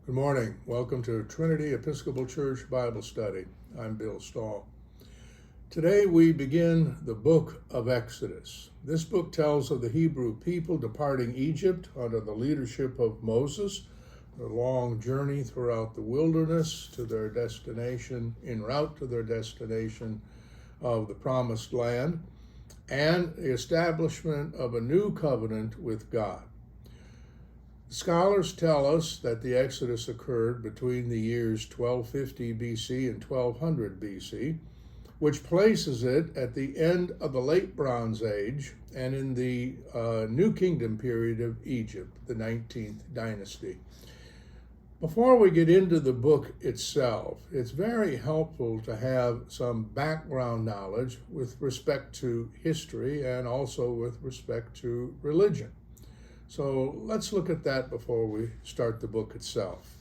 Good morning. Welcome to Trinity Episcopal Church Bible Study. I'm Bill Stahl. Today we begin the book of Exodus. This book tells of the Hebrew people departing Egypt under the leadership of Moses, their long journey throughout the wilderness to their destination, en route to their destination of the Promised Land, and the establishment of a new covenant with God. Scholars tell us that the Exodus occurred between the years 1250 BC and 1200 BC, which places it at the end of the Late Bronze Age and in the New Kingdom period of Egypt, the 19th dynasty. Before we get into the book itself, it's very helpful to have some background knowledge with respect to history and also with respect to religion. So let's look at that before we start the book itself.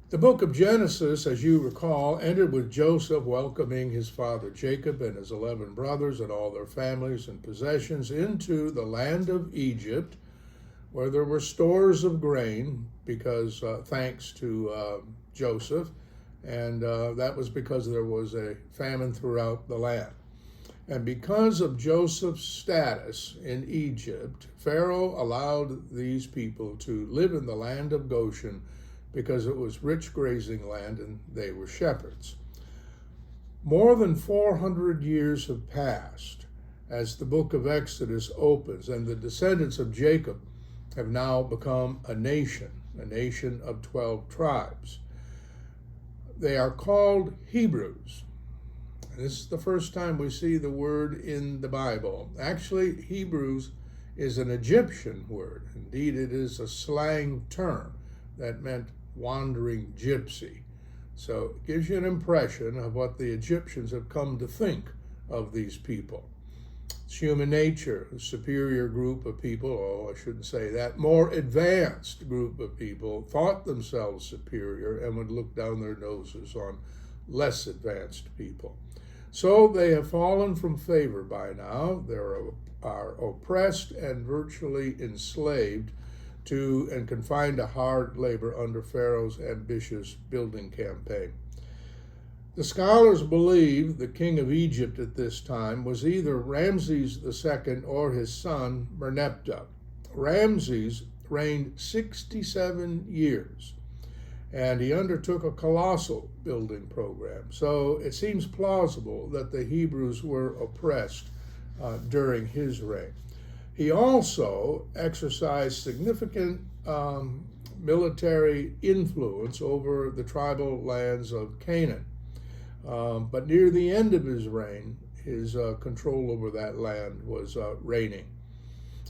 The book of Genesis, as you recall, ended with Joseph welcoming his father Jacob and his 11 brothers and all their families and possessions into the land of Egypt, where there were stores of grain because thanks to Joseph, and that was because there was a famine throughout the land. And because of Joseph's status in Egypt, Pharaoh allowed these people to live in the land of Goshen because it was rich grazing land and they were shepherds. More than 400 years have passed as the book of Exodus opens, and the descendants of Jacob have now become a nation of 12 tribes. They are called Hebrews. This is the first time we see the word in the Bible. Actually, Hebrews is an Egyptian word. Indeed, it is a slang term that meant wandering gypsy. So it gives you an impression of what the Egyptians have come to think of these people. It's human nature, a superior group of people, I shouldn't say that, more advanced group of people thought themselves superior and would look down their noses on less advanced people. So they have fallen from favor by now. They are oppressed and virtually enslaved to and confined to hard labor under Pharaoh's ambitious building campaign. The scholars believe the king of Egypt at this time was either Ramses II or his son Merneptah. Ramses reigned 67 years. And he undertook a colossal building program. So it seems plausible that the Hebrews were oppressed during his reign. He also exercised significant military influence over the tribal lands of Canaan. But near the end of his reign, his control over that land was waning.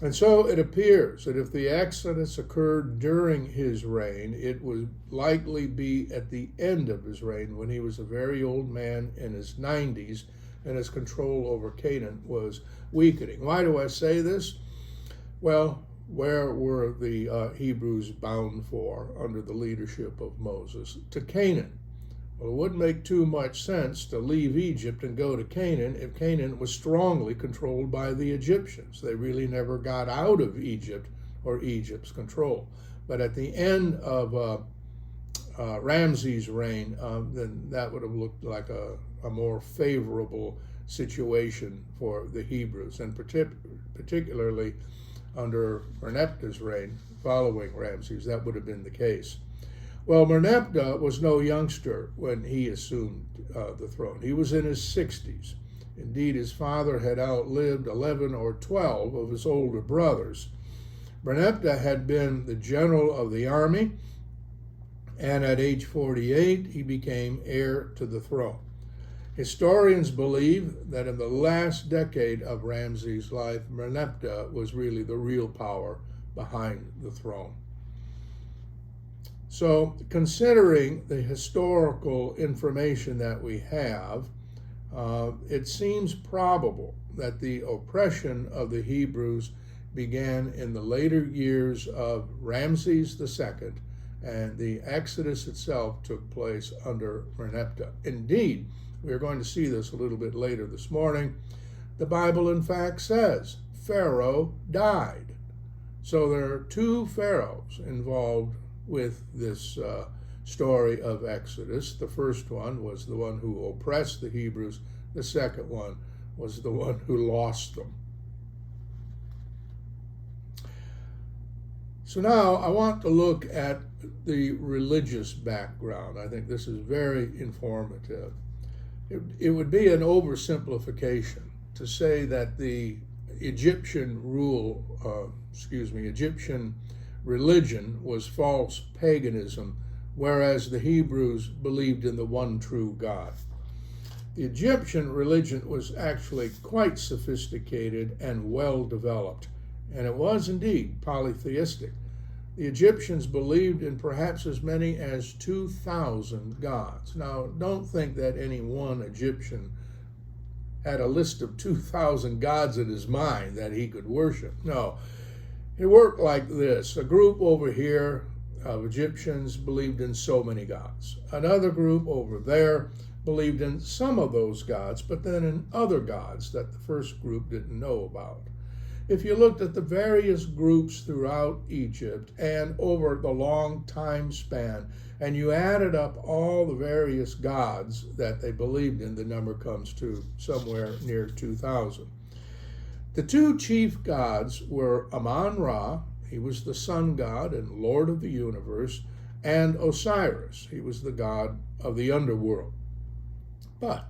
And so it appears that if the Exodus occurred during his reign, it would likely be at the end of his reign when he was a very old man in his 90s and his control over Canaan was weakening. Why do I say this? Well, where were the Hebrews bound for under the leadership of Moses? To Canaan. Well, it wouldn't make too much sense to leave Egypt and go to Canaan if Canaan was strongly controlled by the Egyptians. They really never got out of Egypt or Egypt's control. But at the end of Ramses' reign, then that would have looked like a more favorable situation for the Hebrews, and particularly under Merneptah's reign following Ramses, that would have been the case. Well, Merneptah was no youngster when he assumed the throne. He was in his 60s. Indeed, his father had outlived 11 or 12 of his older brothers. Merneptah had been the general of the army, and at age 48, he became heir to the throne. Historians believe that in the last decade of Ramses' life, Merneptah was really the real power behind the throne. So, considering the historical information that we have, it seems probable that the oppression of the Hebrews began in the later years of Ramses II, and the Exodus itself took place under Merneptah. Indeed, we are going to see this a little bit later this morning. The Bible, in fact, says Pharaoh died. So there are two pharaohs involved with this story of Exodus. The first one was the one who oppressed the Hebrews. The second one was the one who lost them. So now I want to look at the religious background. I think this is very informative. It would be an oversimplification to say that the Egyptian Egyptian religion was false paganism, whereas the Hebrews believed in the one true God. The Egyptian religion was actually quite sophisticated and well developed, and it was indeed polytheistic. The Egyptians believed in perhaps as many as 2,000 gods. Now, don't think that any one Egyptian had a list of 2,000 gods in his mind that he could worship. No, it worked like this. A group over here of Egyptians believed in so many gods. Another group over there believed in some of those gods, but then in other gods that the first group didn't know about. If you looked at the various groups throughout Egypt and over the long time span, and you added up all the various gods that they believed in, the number comes to somewhere near 2,000. The two chief gods were Amun-Ra, he was the sun god and lord of the universe, and Osiris, he was the god of the underworld. But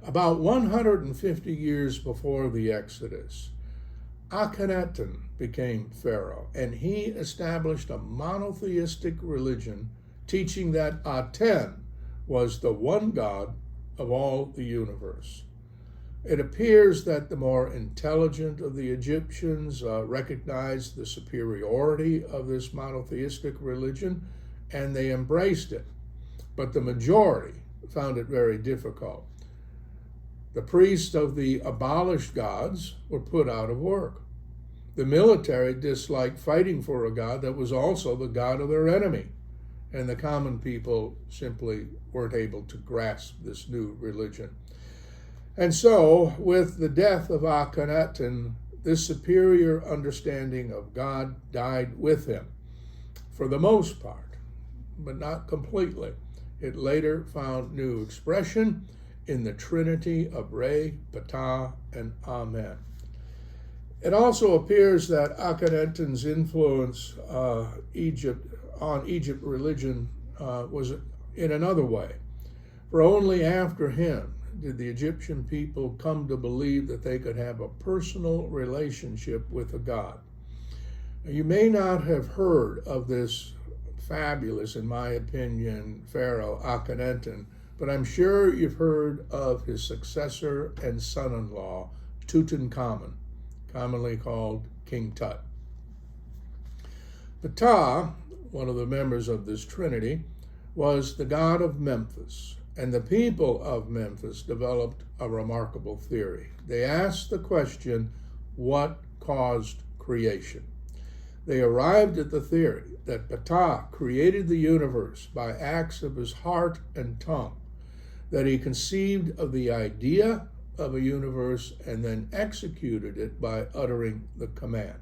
about 150 years before the Exodus, Akhenaten became pharaoh, and he established a monotheistic religion teaching that Aten was the one God of all the universe. It appears that the more intelligent of the Egyptians recognized the superiority of this monotheistic religion, and they embraced it. But the majority found it very difficult. The priests of the abolished gods were put out of work. The military disliked fighting for a god that was also the god of their enemy, and the common people simply weren't able to grasp this new religion. And so, with the death of Akhenaten, this superior understanding of God died with him, for the most part, but not completely. It later found new expression in the Trinity of Re, Ptah, and Amen. It also appears that Akhenaten's influence on Egypt religion was in another way. For only after him did the Egyptian people come to believe that they could have a personal relationship with a god. Now, you may not have heard of this fabulous, in my opinion, pharaoh Akhenaten, but I'm sure you've heard of his successor and son-in-law, Tutankhamun, commonly called King Tut. Ptah, one of the members of this trinity, was the god of Memphis, and the people of Memphis developed a remarkable theory. They asked the question, what caused creation? They arrived at the theory that Ptah created the universe by acts of his heart and tongue, that he conceived of the idea of a universe and then executed it by uttering the command.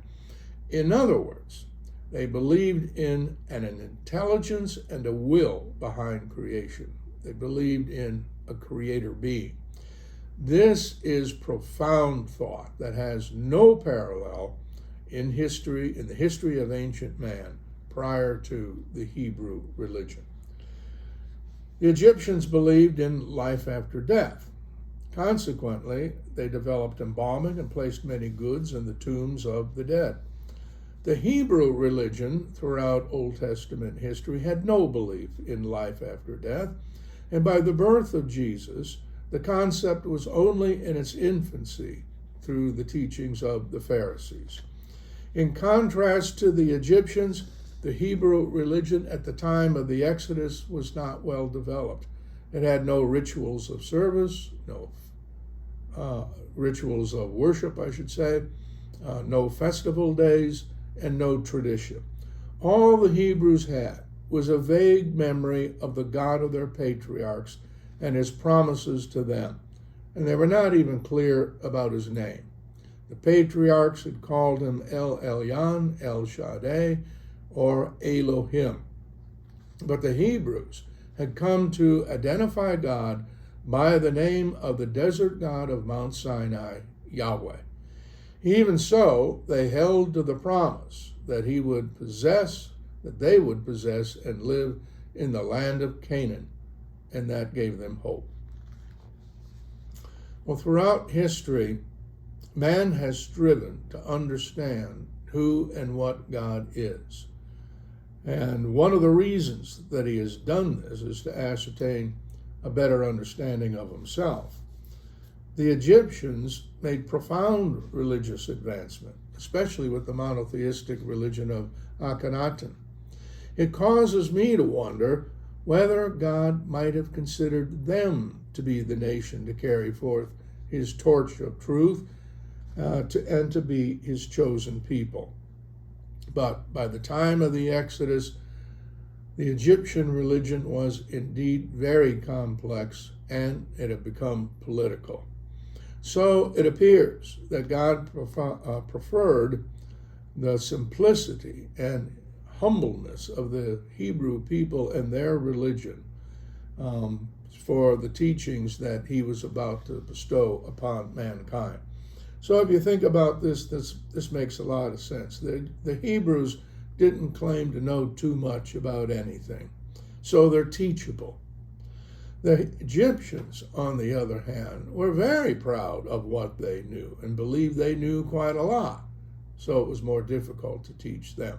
In other words, they believed in an intelligence and a will behind creation. They believed in a creator being. This is profound thought that has no parallel in history, in the history of ancient man prior to the Hebrew religion. The Egyptians believed in life after death. Consequently, they developed embalming and placed many goods in the tombs of the dead. The Hebrew religion throughout Old Testament history had no belief in life after death, and by the birth of Jesus, the concept was only in its infancy through the teachings of the Pharisees. In contrast to the Egyptians, the Hebrew religion at the time of the Exodus was not well developed. It had no rituals of service, no rituals of worship, I should say, no festival days, and no tradition. All the Hebrews had was a vague memory of the God of their patriarchs and his promises to them, and they were not even clear about his name. The patriarchs had called him El Elyon, El Shaddai, or Elohim. But the Hebrews had come to identify God by the name of the desert god of Mount Sinai, Yahweh. Even so, they held to the promise that they would possess and live in the land of Canaan, and that gave them hope. Well, throughout history, man has striven to understand who and what God is. And one of the reasons that he has done this is to ascertain a better understanding of himself. The Egyptians made profound religious advancement, especially with the monotheistic religion of Akhenaten. It causes me to wonder whether God might have considered them to be the nation to carry forth his torch of truth and to be his chosen people. But by the time of the Exodus, the Egyptian religion was indeed very complex, and it had become political. So it appears that God preferred the simplicity and humbleness of the Hebrew people and their religion for the teachings that he was about to bestow upon mankind. So if you think about this makes a lot of sense. The Hebrews didn't claim to know too much about anything, so they're teachable. The Egyptians, on the other hand, were very proud of what they knew and believed they knew quite a lot, so it was more difficult to teach them.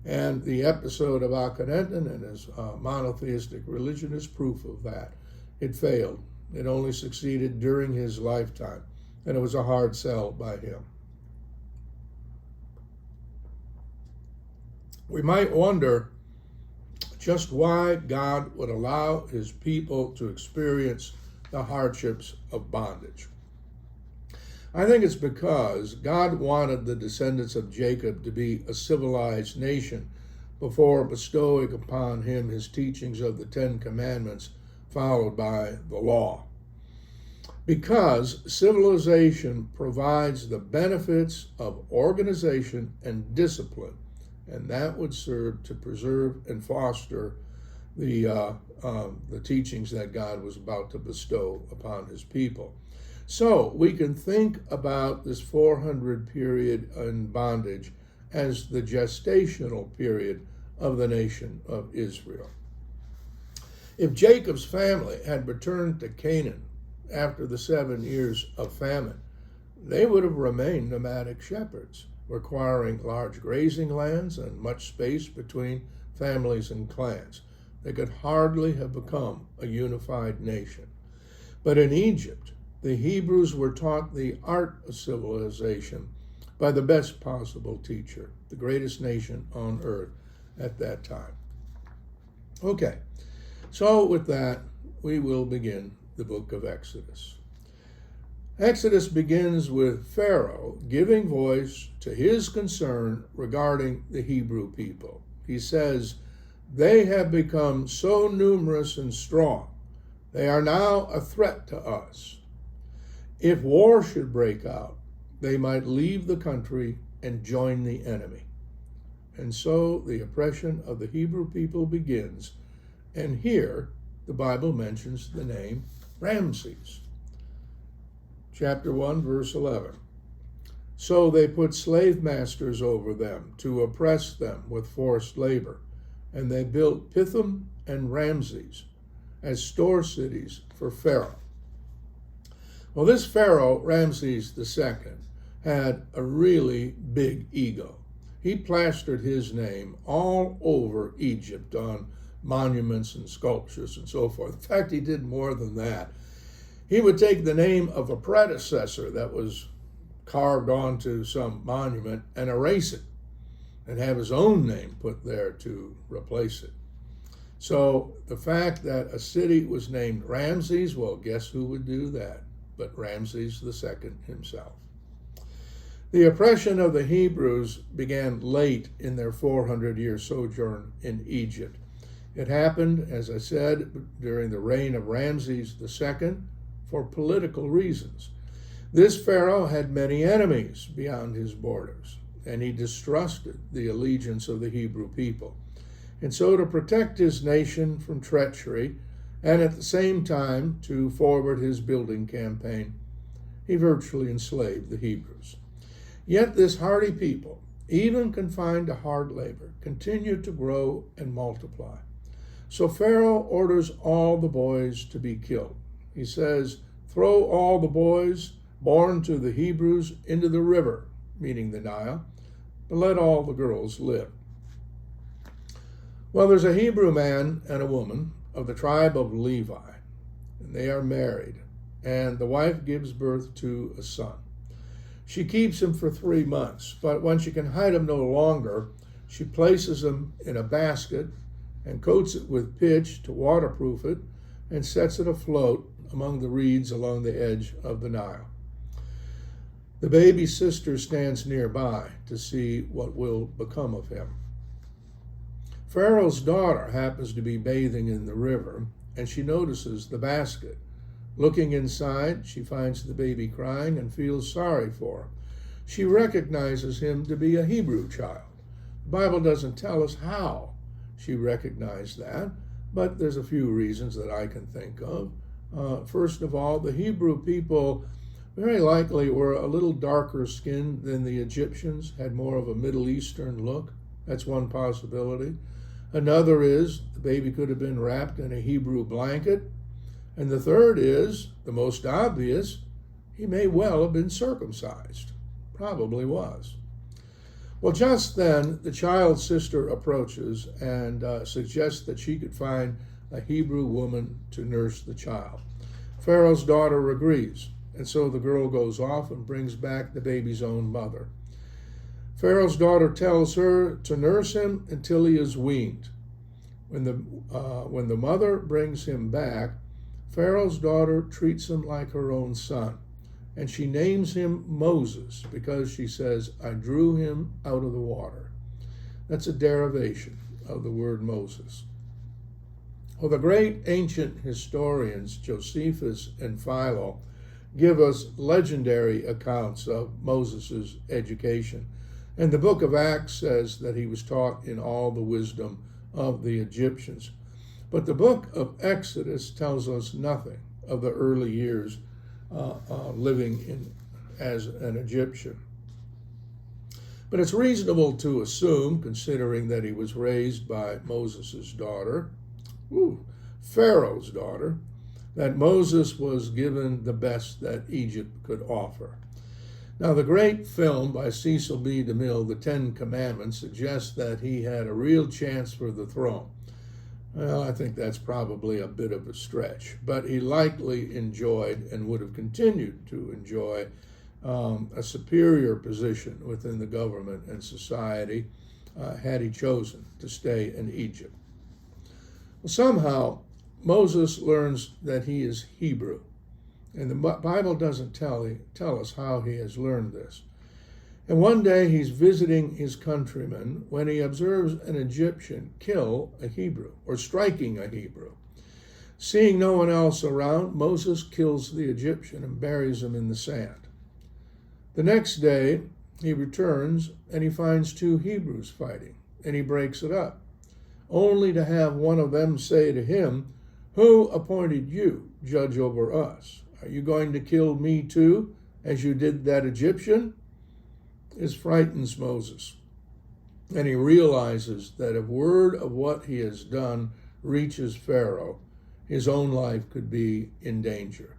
And the episode of Akhenaten and his monotheistic religion is proof of that. It failed. It only succeeded during his lifetime, and it was a hard sell by him. We might wonder just why God would allow his people to experience the hardships of bondage. I think it's because God wanted the descendants of Jacob to be a civilized nation before bestowing upon him his teachings of the Ten Commandments, followed by the law. Because civilization provides the benefits of organization and discipline, and that would serve to preserve and foster the teachings that God was about to bestow upon his people. So we can think about this 400 period in bondage as the gestational period of the nation of Israel. If Jacob's family had returned to Canaan after the 7 years of famine, they would have remained nomadic shepherds, requiring large grazing lands and much space between families and clans. They could hardly have become a unified nation. But in Egypt, the Hebrews were taught the art of civilization by the best possible teacher, the greatest nation on earth at that time. Okay, so with that, we will begin the book of Exodus. Exodus begins with Pharaoh giving voice to his concern regarding the Hebrew people. He says, "They have become so numerous and strong. They are now a threat to us. If war should break out, they might leave the country and join the enemy." And so the oppression of the Hebrew people begins. And here the Bible mentions the name Ramses. Chapter 1, verse 11. "So they put slave masters over them to oppress them with forced labor, and they built Pithom and Ramses as store cities for Pharaoh." Well, this Pharaoh, Ramses II, had a really big ego. He plastered his name all over Egypt on monuments and sculptures and so forth. In fact, he did more than that. He would take the name of a predecessor that was carved onto some monument and erase it and have his own name put there to replace it. So the fact that a city was named Ramses, well, guess who would do that but Ramses II himself. The oppression of the Hebrews began late in their 400-year sojourn in Egypt. It happened, as I said, during the reign of Ramses II for political reasons. This Pharaoh had many enemies beyond his borders. and he distrusted the allegiance of the Hebrew people. And so, to protect his nation from treachery, and at the same time to forward his building campaign, he virtually enslaved the Hebrews. Yet this hardy people, even confined to hard labor, continued to grow and multiply. So Pharaoh orders all the boys to be killed. He says, "Throw all the boys born to the Hebrews into the river," meaning the Nile, "but let all the girls live." Well, there's a Hebrew man and a woman of the tribe of Levi, and they are married, and the wife gives birth to a son. She keeps him for 3 months, but when she can hide him no longer, she places him in a basket and coats it with pitch to waterproof it and sets it afloat among the reeds along the edge of the Nile. The baby's sister stands nearby to see what will become of him. Pharaoh's daughter happens to be bathing in the river, and she notices the basket. Looking inside, she finds the baby crying and feels sorry for him. She recognizes him to be a Hebrew child. The Bible doesn't tell us how she recognized that, but there's a few reasons that I can think of. First of all, the Hebrew people very likely were a little darker skinned than the Egyptians, had more of a Middle Eastern look. That's one possibility. Another is the baby could have been wrapped in a Hebrew blanket. And the third is, the most obvious, he may well have been circumcised. Probably was. Well, just then, the child's sister approaches and suggests that she could find a Hebrew woman to nurse the child. Pharaoh's daughter agrees, and so the girl goes off and brings back the baby's own mother. Pharaoh's daughter tells her to nurse him until he is weaned. When the mother brings him back, Pharaoh's daughter treats him like her own son, and she names him Moses because she says, "I drew him out of the water." That's a derivation of the word Moses. Well, the great ancient historians Josephus and Philo give us legendary accounts of Moses' education. And the book of Acts says that he was taught in all the wisdom of the Egyptians. But the book of Exodus tells us nothing of the early years living as an Egyptian. But it's reasonable to assume, considering that he was raised by Moses' daughter, Pharaoh's daughter, that Moses was given the best that Egypt could offer. Now, the great film by Cecil B. DeMille, The 10 Commandments, suggests that he had a real chance for the throne. Well, I think that's probably a bit of a stretch, but he likely enjoyed and would have continued to enjoy a superior position within the government and society had he chosen to stay in Egypt. Well, somehow, Moses learns that he is Hebrew, and the Bible doesn't tell us how he has learned this. And one day he's visiting his countrymen when he observes an Egyptian kill a Hebrew, or striking a Hebrew. Seeing no one else around, Moses kills the Egyptian and buries him in the sand. The next day he returns and he finds 2 Hebrews fighting, and he breaks it up, only to have one of them say to him, "Who appointed you judge over us? Are you going to kill me too, as you did that Egyptian?" This frightens Moses, and he realizes that if word of what he has done reaches Pharaoh, his own life could be in danger.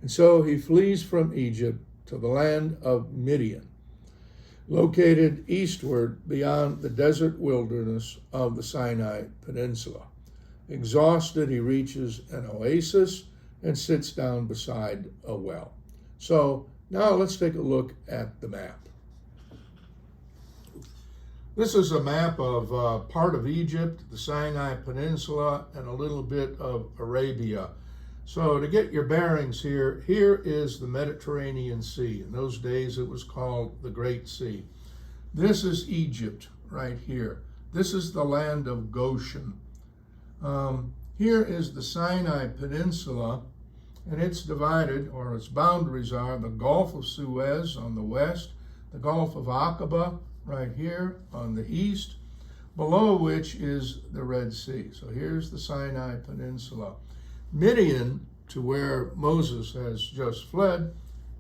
And so he flees from Egypt to the land of Midian, located eastward beyond the desert wilderness of the Sinai Peninsula. Exhausted, he reaches an oasis and sits down beside a well. So now let's take a look at the map. This is a map of part of Egypt, the Sinai Peninsula, and a little bit of Arabia. So to get your bearings here is the Mediterranean Sea. In those days it was called the Great Sea. This is Egypt right here. This is the land of Goshen. Here is the Sinai Peninsula, and it's divided, or its boundaries are the Gulf of Suez on the west, the Gulf of Aqaba right here on the east, below which is the Red Sea. So here's the Sinai Peninsula. Midian, to where Moses has just fled,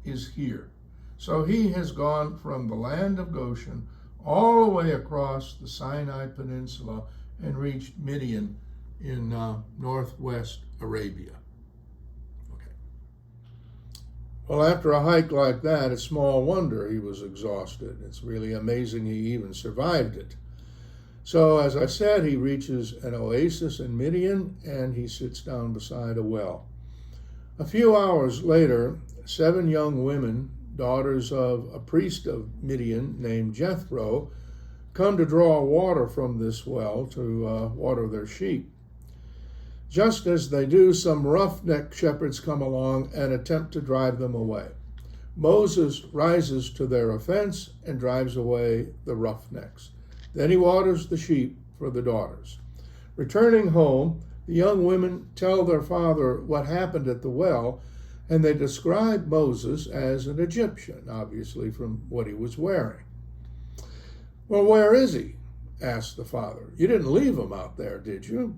is here. So he has gone from the land of Goshen all the way across the Sinai Peninsula and reached Midian in northwest Arabia. Okay. Well, after a hike like that, it's small wonder he was exhausted. It's really amazing he even survived it. So, as I said, he reaches an oasis in Midian and he sits down beside a well. A few hours later, 7 young women, daughters of a priest of Midian named Jethro, come to draw water from this well to water their sheep. Just as they do, some roughneck shepherds come along and attempt to drive them away. Moses rises to their offense and drives away the roughnecks. Then he waters the sheep for the daughters. Returning home, the young women tell their father what happened at the well, and they describe Moses as an Egyptian, obviously from what he was wearing. Well, where is he? Asked the father. You didn't leave him out there, did you?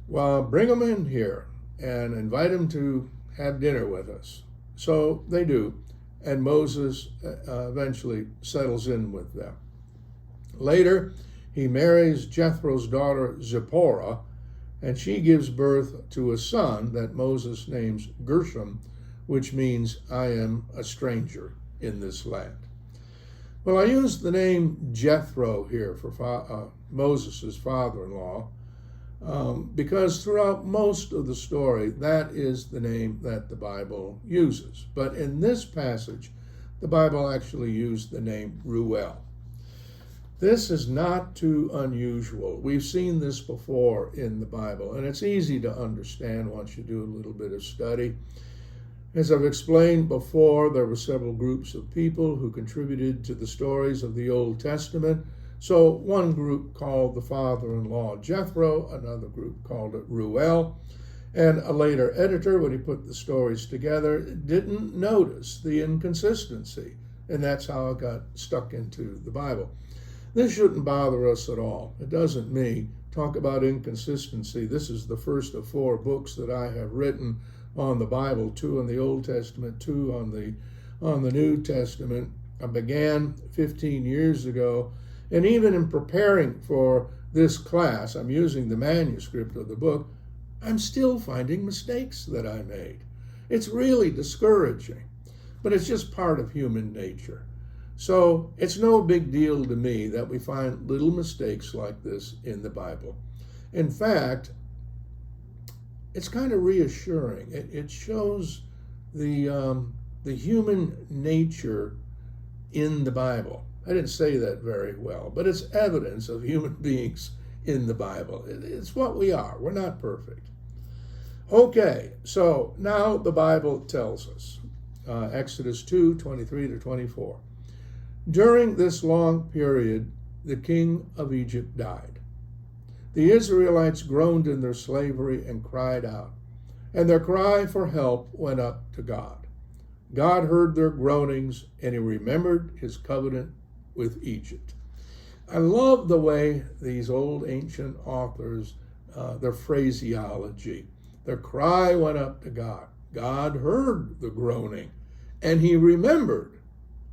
Well, bring him in here and invite him to have dinner with us. So they do, and Moses eventually settles in with them. Later, he marries Jethro's daughter Zipporah, and she gives birth to a son that Moses names Gershom, which means I am a stranger in this land. Well, I use the name Jethro here for Moses' father-in-law because throughout most of the story, that is the name that the Bible uses. But in this passage, the Bible actually used the name Reuel. This is not too unusual. We've seen this before in the Bible, and it's easy to understand once you do a little bit of study. As I've explained before, there were several groups of people who contributed to the stories of the Old Testament. So one group called the father-in-law Jethro, another group called it Reuel, and a later editor, when he put the stories together, didn't notice the inconsistency, and that's how it got stuck into the Bible. This shouldn't bother us at all. It doesn't me. Talk about inconsistency. This is the first of 4 books that I have written on the Bible, 2 on the Old Testament, 2 on the New Testament. I began 15 years ago, and even in preparing for this class, I'm using the manuscript of the book, I'm still finding mistakes that I made. It's really discouraging, but it's just part of human nature. So it's no big deal to me that we find little mistakes like this in the Bible. In fact, it's kind of reassuring. It shows the human nature in the Bible. I didn't say that very well, but it's evidence of human beings in the Bible. It's what we are. We're not perfect. Okay, so now the Bible tells us, Exodus 2:23-24. During this long period, the king of Egypt died. The Israelites groaned in their slavery and cried out, and their cry for help went up to God. God heard their groanings, and he remembered his covenant with Egypt. I love the way these old ancient authors, their phraseology, their cry went up to God. God heard the groaning, and he remembered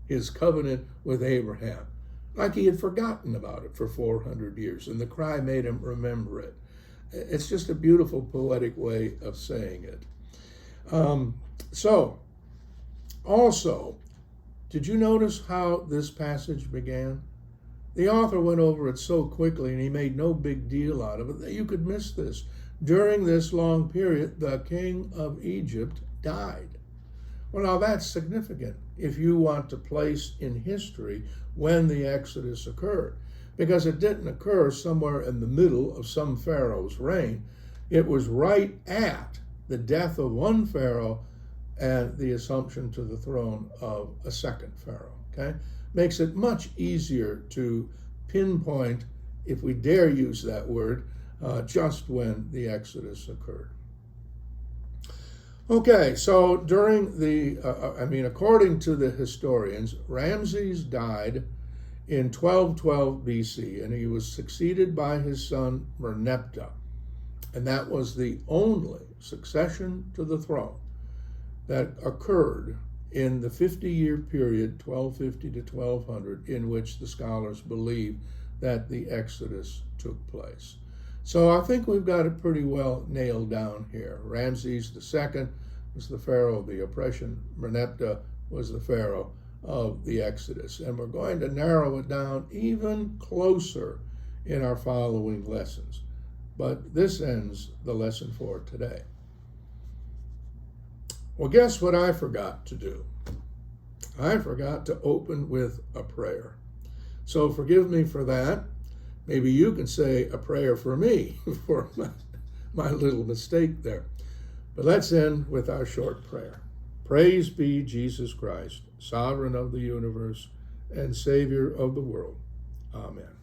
his covenant with Abraham, like he had forgotten about it for 400 years, and the cry made him remember it. It's just a beautiful poetic way of saying it. So, also, did you notice how this passage began? The author went over it so quickly, and he made no big deal out of it that you could miss this. During this long period, the king of Egypt died. Well, now that's significant if you want to place in history when the Exodus occurred, because it didn't occur somewhere in the middle of some pharaoh's reign. It was right at the death of one pharaoh and the assumption to the throne of a second pharaoh. Okay, makes it much easier to pinpoint, if we dare use that word, just when the Exodus occurred. Okay, so during according to the historians, Ramses died in 1212 BC, and he was succeeded by his son Merneptah. And that was the only succession to the throne that occurred in the 50-year period, 1250 to 1200, in which the scholars believe that the Exodus took place. So I think we've got it pretty well nailed down here. Ramses II was the pharaoh of the oppression. Merneptah was the pharaoh of the Exodus. And we're going to narrow it down even closer in our following lessons. But this ends the lesson for today. Well, guess what I forgot to do? I forgot to open with a prayer. So forgive me for that. Maybe you can say a prayer for me for my little mistake there. But let's end with our short prayer. Praise be Jesus Christ, sovereign of the universe and Savior of the world. Amen.